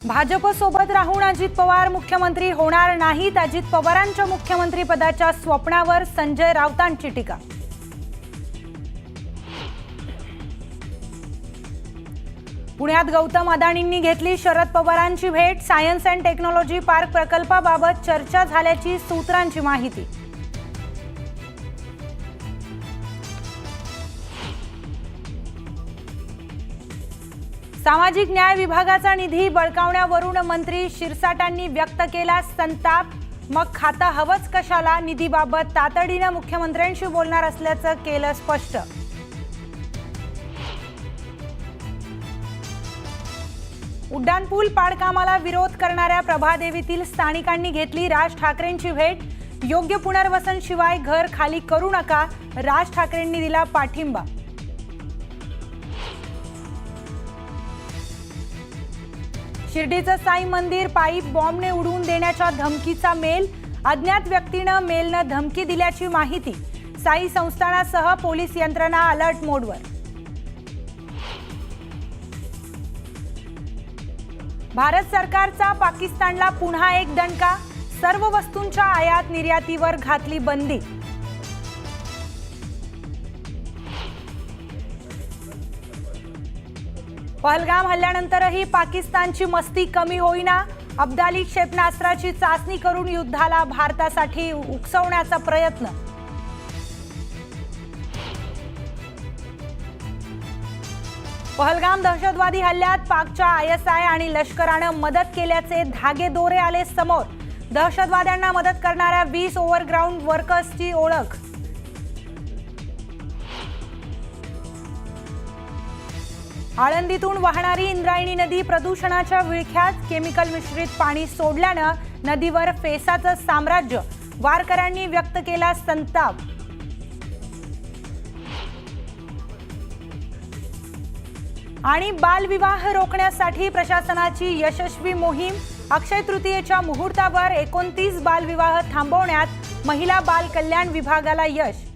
भाजप सोबत राहून अजित पवार मुख्यमंत्री होणार नाहीत। अजित पवारांच्या मुख्यमंत्री पदाच्या स्वप्नावर संजय राऊतांची टीका। पुण्यात गौतम अदानींनी घेतली शरद पवारांची भेट। सायन्स अँड टेक्नॉलॉजी पार्क प्रकल्पाबाबत चर्चा झाल्याची सूत्रांची माहिती। सामाजिक न्याय विभागाचा निधी बळकावण्यावरून मंत्री शिरसाटांनी व्यक्त केला संताप। मग खातं हवंच कशाला? निधीबाबत तातडीने मुख्यमंत्र्यांशी बोलणार असल्याचं केलं स्पष्ट। उड्डाणपूल पाडकामाला विरोध करणाऱ्या प्रभादेवीतील स्थानिकांनी घेतली राज ठाकरेंची भेट। योग्य पुनर्वसन शिवाय घर खाली करू नका, राज ठाकरेंनी दिला पाठिंबा। शिर्डीचं साई मंदिर पाईप बॉम्बने उडवून देण्याच्या धमकीचा मेल। अज्ञात व्यक्तीनं मेलनं धमकी दिल्याची माहिती। साई संस्थानासह पोलीस यंत्रणा अलर्ट मोडवर। भारत सरकारचा पाकिस्तानला पुन्हा एक दणका। सर्व वस्तूंच्या आयात निर्यातीवर घातली बंदी। पहलगाम हल्ल्यानंतरही पाकिस्तानची मस्ती कमी होईना। अब्दाली क्षेपणास्त्राची चाचणी करून युद्धाला भारतासाठी उकसवण्याचा प्रयत्न। पहलगाम दहशतवादी हल्ल्यात पाकच्या ISI आणि लष्करानं मदत केल्याचे धागेदोरे आले समोर। दहशतवाद्यांना मदत करणाऱ्या 20 ओव्हरग्राऊंड वर्कर्सची ओळख। आळंदीतून वाहणारी इंद्रायणी नदी प्रदूषणाच्या विळख्यात। केमिकल मिश्रित पाणी सोडल्यानं नदीवर फेसाचं साम्राज्य। वारकऱ्यांनी व्यक्त केला संताप। आणि बालविवाह रोखण्यासाठी प्रशासनाची यशस्वी मोहीम। अक्षय तृतीयेच्या मुहूर्तावर 29 बालविवाह थांबवण्यात महिला बाल कल्याण विभागाला यश।